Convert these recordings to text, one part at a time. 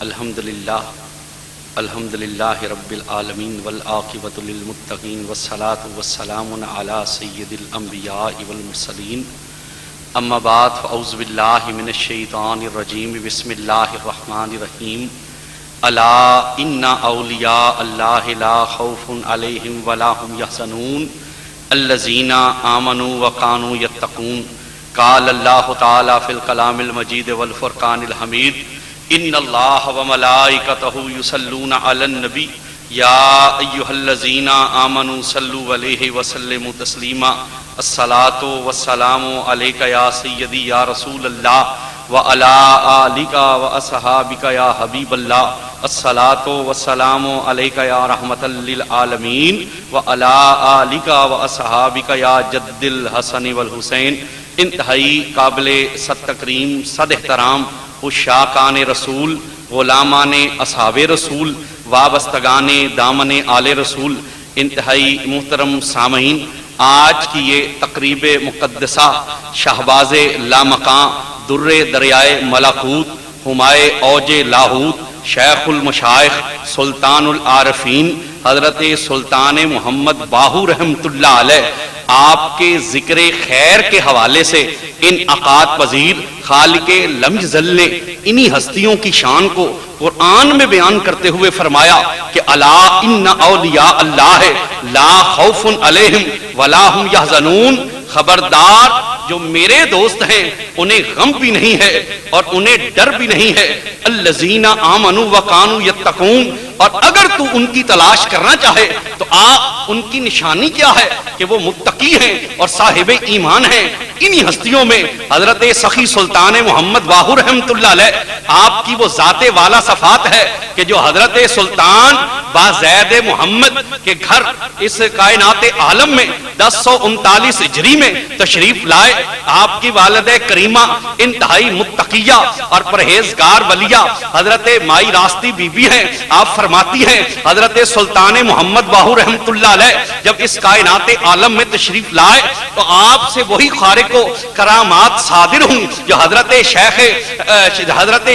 الحمدللہ رب العالمین والعاقبۃ للمتقین والصلاۃ والسلام علی سید الانبیاء والمرسلین اما بعد فاعوذ باللہ من الشیطان الرجیم بسم اللہ الرحمن الرحیم الا ان اولیاء اللہ لا خوف علیہم ولا هم یحزنون الذین آمنوا وکانوا یتقون قال اللہ تعالی فی الکلام المجید والفرقان الحمید ان اللہ وملائکتہ یصلون علی النبی یا ایہا الذین آمنوا صلوا علیہ وسلموا تسلیما الصلاۃ والسلام علیک یا سیدی یا رسول اللہ وعلی آلک واصحابک یا حبیب اللہ الصلاۃ والسلام علیک یا رحمۃ للعالمین وعلی آلک واصحابک یا جد الحسن والحسین۔ انتہائی قابل صد تکریم، صد احترام عشاقان رسول، غلامان اصحاب رسول، وابستگان دامن آل رسول، انتہائی محترم سامعین، آج کی یہ تقریب مقدسہ شہباز لامکاں، در دریائے ملکوت، ہمائے اوج لاہوت، شیخ المشائخ، سلطان العارفین حضرت سلطان محمد باہو رحمۃ اللہ علیہ آپ کے ذکر خیر کے حوالے سے انعقاد پذیر خالق لم یزل نے انہی ہستیوں کی شان کو قرآن میں بیان کرتے ہوئے فرمایا کہ الا ان اولیاء اللہ لا خوف علیہم ولا هم یحزنون، خبردار جو میرے دوست ہیں انہیں غم بھی نہیں ہے اور انہیں ڈر بھی نہیں ہے۔ الذین آمنوا وکانوا یتقون، اور اگر تو ان کی تلاش کرنا چاہے تو ان کی نشانی کیا ہے کہ وہ متقی ہیں اور صاحب ایمان ہیں۔ انہی ہستیوں میں حضرت سخی سلطان محمد باہو رحمۃ اللہ علیہ آپ کی وہ ذات والا صفات ہے کہ جو حضرت سلطان بازید محمد کے گھر اس کائنات عالم میں 1039 ہجری میں تشریف لائے۔ آپ کی والدہ کریمہ انتہائی متقیہ اور پرہیزگار ولیہ حضرت مائی راستی بی بی ہیں۔ آپ فرماتی ہیں حضرت سلطان محمد باہو رحمۃ اللہ علیہ جب اس کائنات عالم میں تشریف لائے تو آپ سے وہی خارق و کرامات صادر ہوں جو حضرت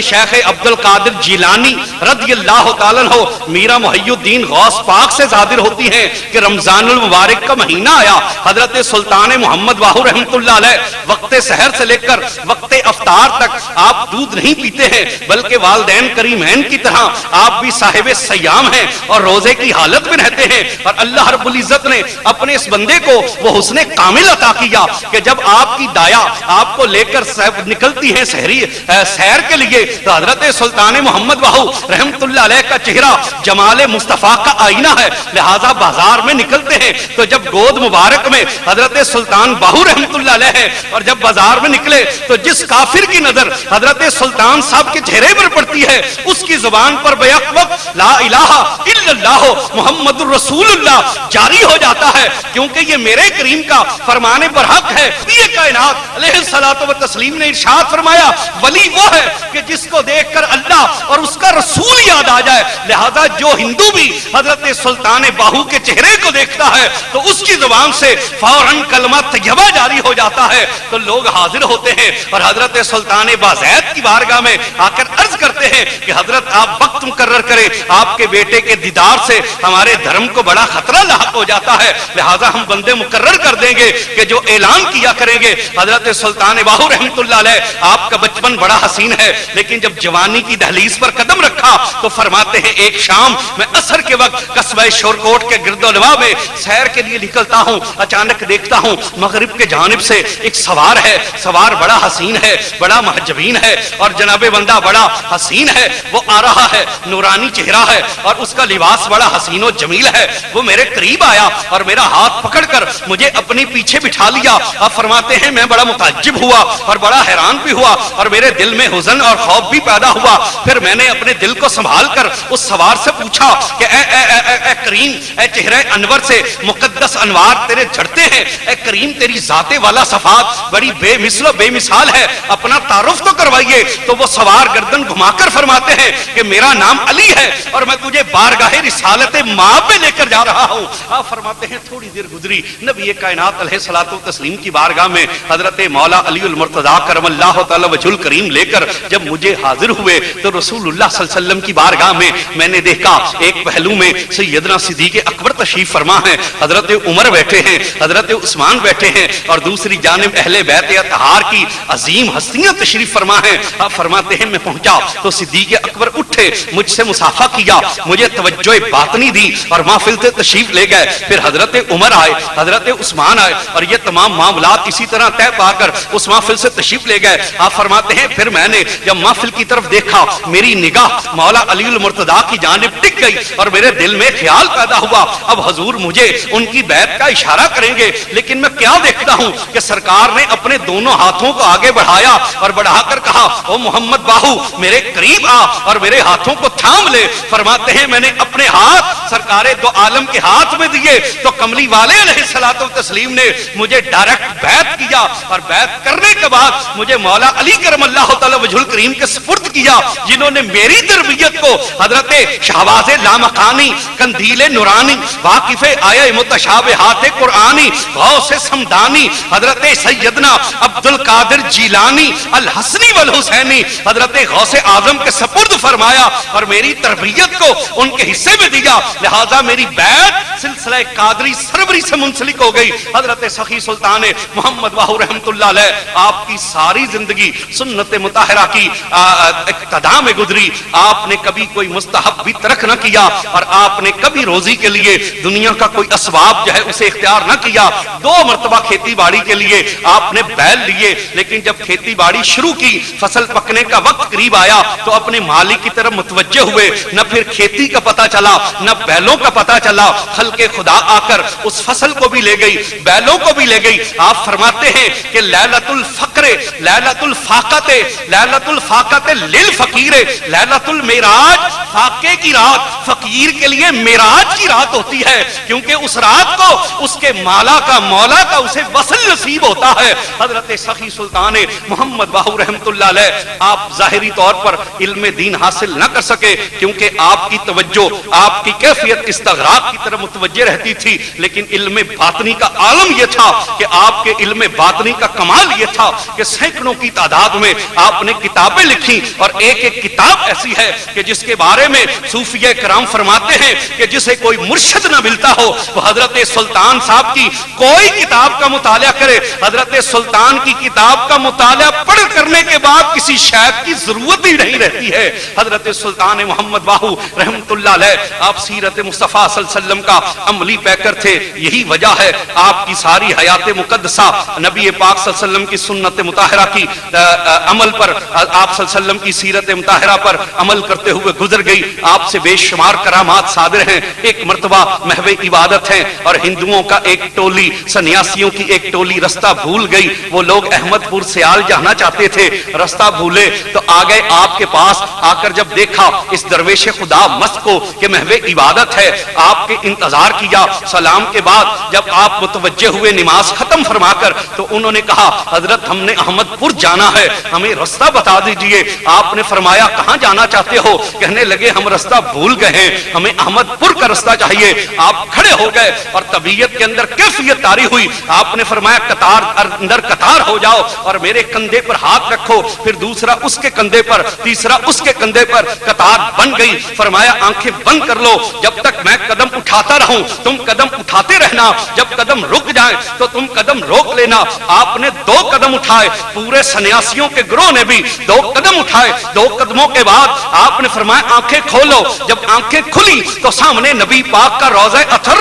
شیخ عبد القادر جیلانی رضی اللہ تعالیٰ عنہ میرا محی الدین غوث پاک سے صادر ہوتی ہیں کہ رمضان المبارک کا مہینہ آیا، حضرت سلطان محمد باہو رحمۃ اللہ علیہ وقت سحر سے لے کر وقت افطار تک آپ دودھ نہیں پیتے ہیں، بلکہ والدین کریمین کی طرح آپ بھی صاحب سیام ہیں اور روزے کی حالت میں رہتے ہیں۔ اور اللہ رب العزت نے اپنے اس بندے کو وہ حسن کامل عطا کیا کہ جب آپ کی دایا آپ کو لے کر نکلتی ہیں سیر کے لیے تو حضرت سلطان محمد باہو رحمۃ اللہ علیہ کا چہرہ جمال مصطفیٰ کا آئینہ ہے، لہذا بازار میں نکلتے ہیں تو جب گود مبارک میں حضرت سلطان باہو رحمۃ اللہ علیہ ہے اور جب بازار میں نکلے تو جس کافر کی نظر حضرت سلطان صاحب کے چہرے پر پڑتی ہے اس کی زبان پر بیک وقت لا الہ الا اللہ محمد الرسول اللہ جاری ہو جاتا ہے، کیونکہ یہ میرے کریم کا فرمان برحق ہے۔ یہ کائنات علیہ الصلوۃ والتسلیم نے ارشاد فرمایا ولی وہ ہے کہ جس کو دیکھ کر اللہ اور اس کا رسول یاد آ جائے، لہذا جو ہندو بھی حضرت سلطان باہو کے چہرے کو دیکھتا ہے تو اس کی زبان سے فوراً کلمہ طیبہ جاری ہو جاتا ہے، تو لوگ حاضر ہوتے ہیں اور حضرت سلطان بازید کی بارگاہ میں آ کر عرض کرتے ہیں کہ حضرت آپ وقت مقرر کریں، آپ کے بیٹے کے دیدار سے ہمارے دھرم کو بڑا خطرہ لاحق ہو جاتا ہے، لہذا ہم بندے مقرر کر دیں گے کہ جو اعلان کیا کریں گے۔ حضرت سلطان باہو رحمۃ اللہ علیہ آپ کا بچپن بڑا حسین ہے، لیکن جب جوانی کی دہلیز پر قدم رکھا تو فرماتے ہیں ایک شام میں عصر کے وقت قصبہ شورکوٹ کے گرد و نواح میں سیر کے لیے نکلتا ہوں، اچانک دیکھتا ہوں مغرب کے جانب سے ایک سوار ہے، سوار بڑا حسین ہے، بڑا محجبین ہے اور جناب بندہ بڑا حسین ہے، وہ آ رہا ہے، نورانی چہرہ ہے اور اس کا لباس بڑا حسین و جمیل ہے۔ وہ میرے قریب آیا اور میرا ہاتھ پکڑ کر مجھے اپنے پیچھے بٹھا لیا۔ آپ فرماتے ہیں میں بڑا متعجب ہوا اور بڑا حیران بھی ہوا اور میرے دل میں حزن اور خوف بھی پیدا ہوا۔ پھر میں نے اپنے دل کو سنبھال کر اس سوار سے پوچھا کہ اے کریم، اے چہرہ انور سے مقدس انوار تیرے جھڑتے ہیں، اے کریم تیری ذات والا صفات بڑی بے مثل و بے مثال ہے، اپنا تعارف تو کروائیے۔ تو وہ سوار گردن گھما کر فرماتے ہیں کہ میرا نام علی ہے اور اور میں تجھے بارگاہ رسالت ماں پہ لے کر جا رہا ہوں۔ آپ فرماتے ہیں تھوڑی دیر گزری، نبی کائنات علیہ الصلوۃ والتسلیم کی بارگاہ میں حضرت مولا علی المرتضیٰ کرم اللہ تعالی وجہ الکریم لے کر جب مجھے حاضر ہوئے تو رسول اللہ صلی اللہ علیہ وسلم کی بارگاہ میں نے دیکھا ایک پہلو میں سیدنا صدیق اکبر تشریف فرما ہے، حضرت عمر بیٹھے ہیں، حضرت عثمان بیٹھے ہیں، اور دوسری جانب اہل بیت اطہار کی عظیم ہستیاں تشریف فرما ہیں۔ آپ فرماتے ہیں میں پہنچا تو صدیق اکبر اٹھے، مجھ سے مصافحہ کیا، مجھے توجہ باطنی دی اور محفل سے تشریف لے گئے۔ پھر حضرت عمر آئے، حضرت عثمان آئے، اور یہ تمام معاملات اسی طرح طے پا کر اس محفل سے تشریف لے گئے۔ آپ فرماتے ہیں پھر میں نے جب محفل کی طرف دیکھا، میری نگاہ مولا علی المرتضیٰ کی جانب ٹک گئی اور میرے دل میں خیال پیدا ہوا اب حضور مجھے ان کی بیعت کا اشارہ کریں گے، لیکن میں کیا دیکھتا ہوں کہ سرکار نے اپنے دونوں ہاتھوں کو آگے بڑھایا اور بڑھا کر کہا او محمد باہو میرے قریب آ اور میرے ہاتھوں کو تھام لے۔ فرماتے ہیں میں نے اپنے ہاتھ سرکار دو عالم کے ہاتھ میں دیے تو کملی والے علیہ الصلوۃ والتسلیم نے مجھے ڈائریکٹ بیعت کیا، اور بیعت کرنے کے بعد مجھے مولا علی کرم اللہ تعالی وجہ الکریم کے سپرد کیا، جنہوں نے میری تربیت کو حضرت شہباز لامکانی، قندیل نورانی، واقف آیہ متشابہات قرآنی، غوث سمدانی، حضرت سیدنا عبد القادر جیلانی الحسنی والحسینی، حضرت غوث اعظم کے سپرد فرمایا اور میری تربیت کو ان کے حصے میں دیا، لہذا میری بیعت سلسلہ قادری سربری سے منسلک ہو گئی۔ حضرت سخی سلطان محمد باہو رحمت اللہ علیہ آپ کی ساری زندگی سنت مطہرہ کی اقتداء میں گزری، آپ نے کبھی کوئی مستحب بھی ترک نہ کیا، اور آپ نے کبھی روزی کے لیے دنیا کا کوئی اسباب جو ہے اسے اختیار نہ کیا۔ 2 مرتبہ کھیتی باڑی کے لیے آپ نے بیل لیے، لیکن جب کھیتی باڑی شروع کی، فصل پکنے کا وقت قریب آیا تو اپنے مالک کی طرف متوجہ ہوئے، نہ پھر کھیتی کا پتہ چلا نہ بیلوں کا پتہ چلا۔ خلق خدا آ کر اس فصل کو بھی لے گئی، بیلوں کو بھی لے گئی۔ آپ فرماتے ہیں کہ لیلۃ الفقر، لیلۃ الفاقت، لیلۃ الفاقت للفقیر، لیلۃ المعراج، فاقے کی رات فقیر کے لیے معراج کی رات ہوتی ہے، کیونکہ اس رات کو اس کے مولا کا اسے وصل نصیب ہوتا ہے۔ حضرت سخی سلطان محمد باہو رحمت اللہ علیہ آپ ظاہری طور پر علم دین حاصل نہ کر سکے، کیونکہ آپ کی توجہ، آپ کی کیفیت استغراق کی طرف متوجہ رہتی تھی، لیکن علم باطنی کا عالم یہ تھا کہ آپ کے علم باطنی کا کمال یہ تھا کہ سینکڑوں کی تعداد میں آپ نے کتابیں لکھی، اور ایک ایک کتاب ایسی ہے کہ جس کے بارے میں صوفیہ کرام فرماتے ہیں کہ جسے کوئی مرشد نہ ملتا ہو وہ حضرت سلطان صاحب کی کوئی کتاب کا مطالعہ کرے، حضرت سلطان کی کتاب کا مطالعہ پڑھ کرنے کے بعد کسی شیخ کی ضرورت ہی نہیں رہتی ہے۔ حضرت سلطان محمد باہو رحمت اللہ علیہ آپ سیرت مصطفیٰ صلی اللہ علیہ وسلم کا عملی پیکر تھے، یہی وجہ ہے آپ کی ساری حیات مقدسہ نبی پاک صلی اللہ علیہ وسلم کی سنت مطہرہ کی عمل پر، آپ صلی اللہ علیہ وسلم کی سیرت مطہرہ پر عمل کرتے ہوئے گزر گئی۔ آپ سے بے شمار کرامات صادر ہیں۔ ایک مرتبہ محو عبادت ہیں اور ہندوؤں کا ایک ٹولی، سنیاسیوں کی ایک ٹولی رستہ بھول گئی، وہ لوگ احمد پور سیال جانا چاہتے تھے، رستہ بھولے تو آ گئے آپ کے پاس، آ کر جب دیکھا اس درویش خدا مست کو کہ محو عبادت ہے، آپ کے انتظار کیا، سلام کے بعد جب آپ متوجہ ہوئے نماز ختم فرما کر تو انہوں نے کہا حضرت ہم نے احمد پور جانا ہے، ہمیں رستہ بتا دیجئے۔ آپ نے فرمایا کہاں جانا چاہتے ہو؟ کہنے لگے ہم رستہ بھول گئے ہیں، ہمیں احمد پور کا رستہ چاہیے۔ آپ کھڑے ہو گئے اور طبیعت کے اندر کیفیت طاری ہوئی، آپ نے فرمایا قطار اندر قطار ہو جاؤ اور میرے کندھے پر ہاتھ رکھو، پھر دوسرا اس کے کندھے پر، تیسرا اس کے کندھے پر، قطار بن گئی۔ فرمایا آنکھیں بند کر لو، جب تک میں قدم اٹھاتا رہوں تم قدم اٹھاتے رہنا، جب قدم رک جائے تو تم قدم روک لینا۔ آپ نے 2 قدم اٹھائے، پورے سنیاسیوں کے گروہ نے بھی 2 قدم اٹھائے۔ 2 قدموں کے بعد آپ نے فرمایا آنکھیں کھولو، جب آنکھیں کھلی تو سامنے نبی پاک کا روضہ اطہر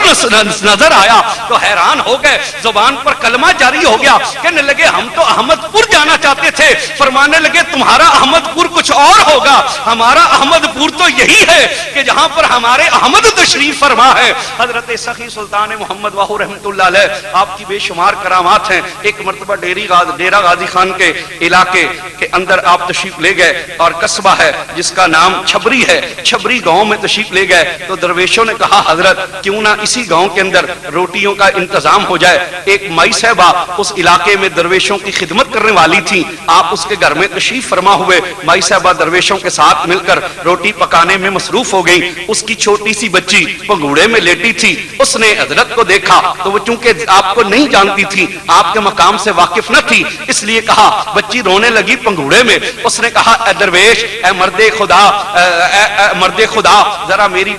نظر آیا تو حیران ہو گئے، زبان پر کلمہ جاری ہو گیا، کہنے لگے ہم تو احمد پور جانا چاہتے تھے۔ فرمانے لگے تمہارا احمد پور کچھ اور ہوگا، ہمارا احمد پور تو یہی ہے کہ جہاں پر ہمارے احمد تشریف فرما ہے۔ حضرت سخی سلطان محمد باہو رحمت اللہ علیہ آپ کی بے شمار کرامات ہیں۔ ایک مرتبہ ڈیرہ غازی خان کے علاقے کے اندر آپ تشریف لے گئے اور قصبہ ہے جس کا نام چھبری ہے، چھبری گاؤں میں تشریف لے گئے تو درویشوں نے کہا حضرت کیوں نہ اسی گاؤں کے اندر روٹیوں کا انتظام ہو جائے۔ ایک مائی صاحبہ اس علاقے میں درویشوں کی خدمت کرنے والی تھی، آپ اس کے گھر میں تشریف فرما ہوئے۔ مائی صاحبہ درویشوں کے ساتھ مل کر روٹی پکانے میں مصروف ہو گئی. اس کی چھوٹی سی بچی پنگوڑے میں لیٹی تھی. اس نے حضرت کو دیکھا تو وہ چونکہ آپ کو نہیں جانتی تھی, آپ کے مقام سے واقف نہ تھی, اس لیے کہا, بچی رونے لگی پنگوڑے میں. اس نے کہا اے درویش, اے مرد خدا, اے مرد خدا, ذرا میری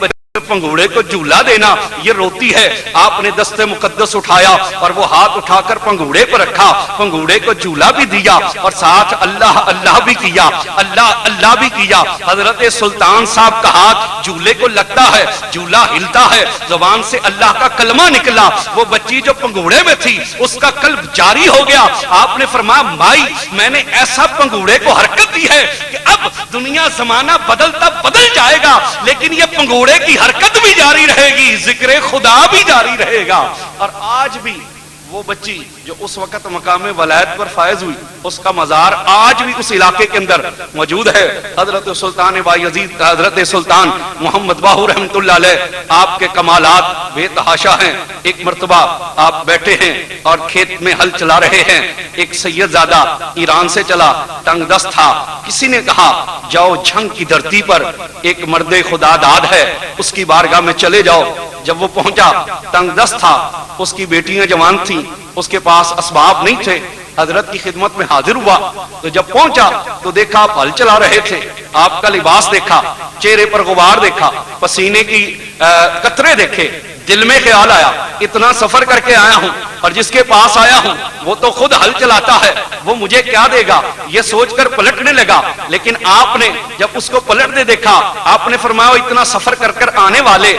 پنگوڑے کو جھولا دینا, یہ روتی ہے. آپ نے دست مقدس اٹھایا اور وہ ہاتھ اٹھا کر پنگوڑے پر رکھا, پنگوڑے کو جھولا بھی دیا اور ساتھ اللہ اللہ بھی کیا, اللہ اللہ بھی کیا. حضرت سلطان صاحب کا ہاتھ جھولے کو لگتا ہے, جھولا ہلتا ہے, زبان سے اللہ کا کلمہ نکلا. وہ بچی جو پنگوڑے میں تھی اس کا قلب جاری ہو گیا. آپ نے فرمایا مائی, میں نے ایسا پنگوڑے کو حرکت دی ہے کہ اب دنیا زمانہ بدلتا بدل جائے گا, لیکن یہ پنگوڑے کی حرکت بھی جاری رہے گی, ذکر خدا بھی جاری رہے گا. اور آج بھی وہ بچی جو اس وقت مقام ولایت پر فائز ہوئی, اس کا مزار آج بھی اس علاقے کے اندر موجود ہے. حضرت سلطان بایزید, حضرت سلطان محمد باہو رحمت اللہ علیہ, آپ کے کمالات بے تحاشا ہیں. ایک مرتبہ آپ بیٹھے ہیں اور کھیت میں ہل چلا رہے ہیں. ایک سید زادہ ایران سے چلا, تنگ دست تھا. کسی نے کہا جاؤ جھنگ کی دھرتی پر ایک مرد خدا داد ہے, اس کی بارگاہ میں چلے جاؤ. جب وہ پہنچا, تنگ دست تھا, اس کی بیٹیاں جوان تھیں, اس کے پاس اسباب نہیں تھے. حضرت کی خدمت میں حاضر ہوا تو جب پہنچا تو دیکھا آپ ہل چلا رہے تھے. آپ کا لباس دیکھا, چہرے پر غبار دیکھا, پسینے کی قطرے دیکھے. دل میں خیال آیا اتنا سفر کر کے آیا ہوں اور جس کے پاس آیا ہوں وہ تو خود ہل چلاتا ہے, وہ مجھے کیا دے گا, یہ سوچ کر پلٹنے لگا. لیکن آپ نے جب اس کو پلٹنے دیکھا, آپ نے فرمایا اتنا سفر کر کر آنے والے,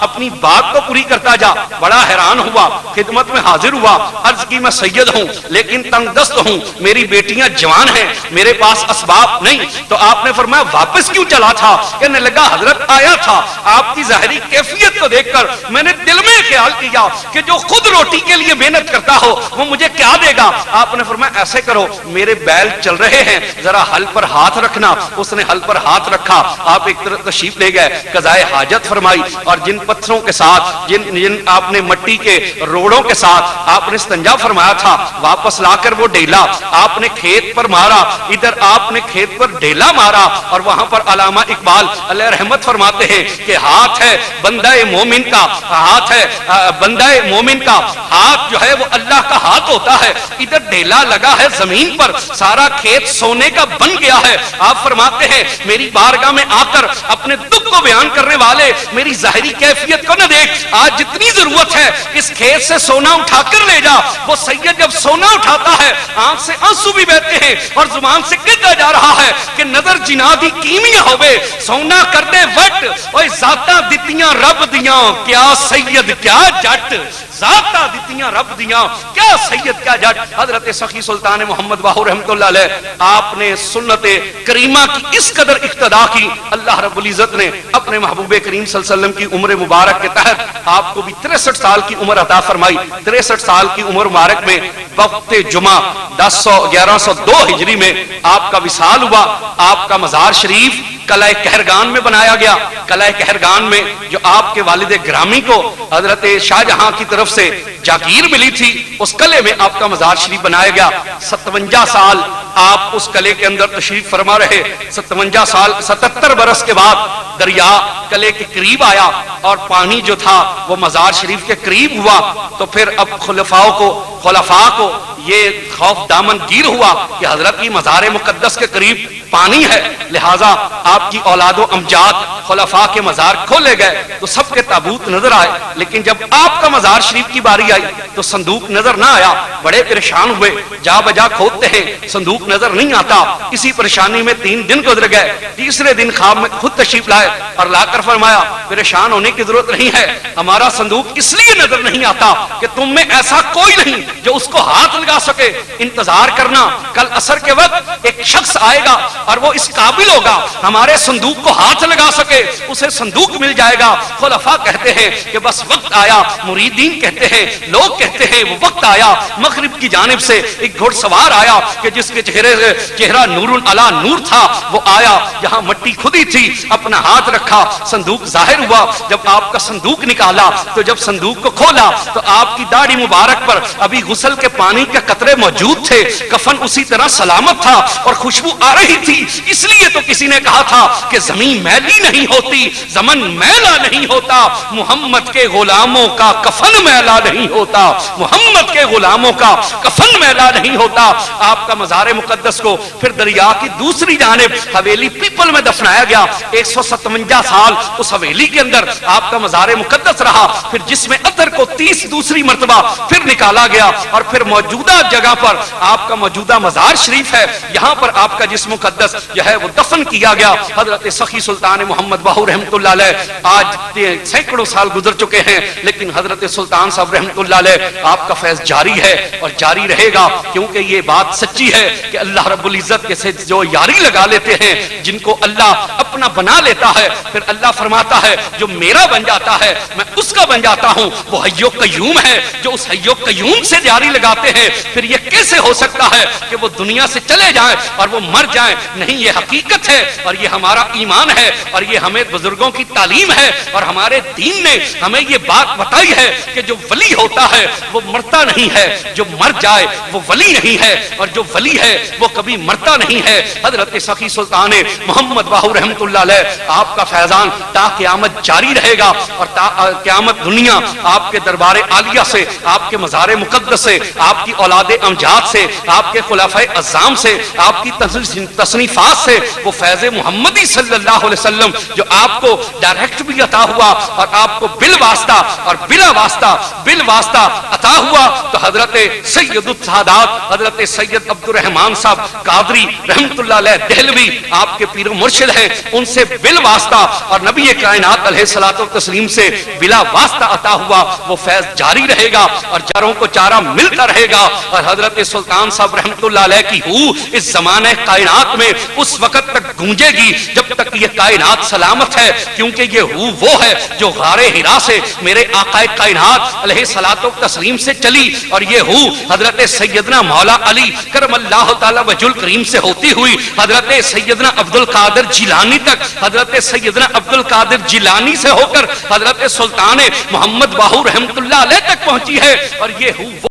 اپنی بات کو پوری کرتا جا. بڑا حیران ہوا, خدمت میں حاضر ہوا, عرض کی میں سید ہوں لیکن تنگ دست ہوں, میری بیٹیاں جوان ہیں, میرے پاس اسباب نہیں. تو آپ نے فرمایا واپس کیوں چلا تھا؟ کہنے لگا حضرت آیا تھا, آپ کی ظاہری کیفیت کو دیکھ کر میں نے دل میں خیال کیا کہ جو خود روٹی کے لیے محنت کرتا ہو وہ مجھے کیا دے گا. آپ نے فرمایا ایسے کرو, میرے بیل چل رہے ہیں, ذرا ہل پر ہاتھ رکھنا. اس نے ہل پر ہاتھ رکھا, آپ ایک طرف تشریف لے گئے, قضائے حاجت فرمائی اور جن پتھروں کے ساتھ, جن آپ نے مٹی کے روڑوں کے ساتھ آپ نے استنجا فرمایا تھا, واپس لا کر وہ ڈیلا آپ نے کھیت پر مارا. ادھر آپ نے کھیت پر ڈیلا مارا اور وہاں پر علامہ اقبال علیہ رحمت فرماتے ہیں کہ ہاتھ ہے بندہ مومن کا, ہاتھ ہے بندہ مومن کا, ہاتھ جو ہے وہ اللہ کا ہاتھ ہوتا ہے. ادھر ڈیلا لگا ہے زمین پر, سارا کھیت سونے کا بن گیا ہے. آپ فرماتے ہیں میری بارگاہ میں آ کر اپنے دکھ کو بیان کرنے والے میری ظاہری کیفیت کو نہ دیکھ, آج جتنی ضرورت ہے اس کھیت سے سونا اٹھا کر لے جا. وہ سید جب سونا اٹھاتا ہے آنکھ سے آنسو بھی بہتے ہیں اور زبان سے کہتا جا رہا ہے کہ نظر جنا دی کیمیا ہوئے, سونا کر دے وٹ, اوے ذاتاں دتیاں رب دیاں, کیا سید کیا جٹ, ذاتاں دتیاں رب دیاں, کیا سید کیا جٹ. حضرت سخی سلطان محمد باہو رحمت اللہ علیہ, آپ نے سنت کریمہ کی اس قدر اقتدا کی, اللہ رب العزت نے اپنے محبوب کریم صلی اللہ علیہ وسلم کی عمر مبارک کے تحت آپ کو بھی 63 سال کی عمر عطا فرمائی. 63 سال کی عمر مبارک میں وقت جمعہ 1102 ہجری میں آپ کا وصال ہوا. آپ کا مزار شریف قلعہ کہرگان میں بنایا گیا. قلعہ کہرگان میں جو آپ کے والد گرامی کو حضرت شاہ جہاں کی طرف سے جاگیر ملی تھی, اس قلعے میں آپ کا مزار شریف بنایا گیا. 57 سال آپ اس قلعے کے اندر تشریف فرما رہے. 57 سال 77 برس کے بعد دریا قلعے کے قریب آیا اور پانی جو تھا وہ مزار شریف کے قریب ہوا. تو پھر اب خلفاء کو یہ خوف دامن گیر ہوا کہ حضرت کی مزار مقدس کے قریب پانی ہے, لہٰذا آپ کی اولاد و امجاد خلفاء کے مزار کھولے گئے تو سب کے تابوت نظر آئے. لیکن جب آپ کا مزار شریف کی باری آئی تو صندوق نظر نہ آیا. بڑے پریشان ہوئے, جا بجا کھودتے ہیں, صندوق نظر نہیں آتا. اسی پریشانی میں 3 دن گزر گئے. تیسرے دن خواب میں خود تشریف لائے اور لا کر فرمایا پریشان ہونے کی ضرورت نہیں ہے, ہمارا صندوق اس لیے نظر نہیں آتا کہ تم میں ایسا کوئی نہیں جو اس کو ہاتھ لگا سکے. انتظار کرنا, کل عصر کے وقت ایک شخص آئے گا اور وہ اس قابل ہوگا ہمارے صندوق کو ہاتھ لگا سکے, اسے صندوق مل جائے گا. خلفاء کہتے ہیں کہ بس وقت آیا, مریدین کہتے ہیں, لوگ کہتے ہیں وہ وقت آیا. مغرب کی جانب سے ایک گھڑ سوار آیا کہ جس کے چہرہ نور علی نور تھا, وہ آیا جہاں مٹی کھدی تھی, اپنا ہاتھ رکھا, صندوق ظاہر ہوا. جب آپ کا صندوق نکالا تو جب صندوق کو کھولا تو آپ کی داڑھی مبارک پر ابھی غسل کے پانی کے کے قطرے موجود تھے، کفن اسی طرح سلامت تھا اور خوشبو آ رہی تھی. اس لیے تو کسی نے کہا تھا کہ زمین میلی نہیں ہوتی، زمن میلا نہیں ہوتا، محمد کے غلاموں کا کفن میلا نہیں ہوتا، محمد کے غلاموں کا کفن میلا نہیں ہوتا. آپ کا مزار مقدس کو پھر دریا کی دوسری جانب حویلی پیپل میں دفنایا گیا. 157 سال اس حویلی کے اندر آپ کا مزار مقدس رہا. پھر جس میں اطہر کو 30 دوسری مرتبہ پھر نکالا گیا اور پھر موجودہ جگہ پر آپ کا موجودہ مزار شریف ہے، یہاں پر آپ کا جسم مقدس جو ہے وہ دفن کیا گیا. حضرت سخی سلطان محمد باہو رحمۃ اللہ علیہ آج سینکڑوں سال گزر چکے ہیں، لیکن حضرت سلطان صاحب رحمۃ اللہ علیہ آپ کا فیض جاری ہے اور جاری رہے گا، کیونکہ یہ بات سچی ہے کہ اللہ رب العزت کے سے جو یاری لگا لیتے ہیں، جن کو اللہ اپنا بنا لیتا ہے، پھر اللہ فرماتا ہے جو میرا بن جاتا ہے میں اس کا بن جاتا ہوں. وہ حی و قیوم ہے، جو اس حی و قیوم سے جاری لگاتے ہیں. پھر یہ کیسے ہو سکتا ہے کہ وہ دنیا سے چلے جائیں اور وہ مر جائیں؟ نہیں، یہ حقیقت ہے اور یہ ہمارا ایمان ہے اور یہ ہمیں بزرگوں کی تعلیم ہے اور ہمارے دین نے ہمیں یہ بات بتائی ہے کہ جو ولی ہوتا ہے وہ مرتا نہیں ہے، جو مر جائے وہ ولی نہیں ہے، اور جو ولی ہے وہ کبھی مرتا نہیں ہے. حضرت سخی سلطان محمد باہو رحمۃ اللہ علیہ آپ کا فیضان تا قیامت جاری رہے گا اور تا قیامت دنیا آپ کے دربار عالیہ سے، آپ کے مزار مقدس سے، آپ کی اولاد امجاد سے، آپ کے خلفائے اعظام سے، آپ کی تصنیفات سے وہ فیض محمدی صلی اللہ علیہ وسلم جو آپ کو ڈائریکٹ بھی عطا ہوا اور آپ کو بالواسطہ اور بلا واسطہ عطا ہوا. تو حضرت سید السادات حضرت سید عبد الرحمان صاحب قادری رحمۃ اللہ علیہ دہلوی آپ کے پیر و مرشد ہیں، ان سے بالواسطہ اور نبی کائنات علیہ الصلوۃ والتسلیم سے بلا واسطہ عطا ہوا وہ فیض جاری رہے گا اور چاروں کو چارہ ملتا رہے گا. اور حضرت سلطان صاحب رحمۃ اللہ علیہ کی ہو اس زمانہ کائنات میں اس وقت تک گونجے گی جب تک یہ کائنات سلامت ہے، کیونکہ یہ ہو وہ ہے جو غار حرا سے میرے آقا کائنات علیہ الصلوۃ والتسلیم سے چلی، اور یہ ہو حضرت سیدنا مولا علی کرم اللہ تعالی وجہ الکریم سے ہوتی ہوئی حضرت سیدنا عبد القادر جیلانی تک، حضرت سیدنا عبد القادر جیلانی سے ہو کر حضرت سلطان محمد باہو رحمۃ اللہ علیہ تک پہنچی ہے. اور یہ ہو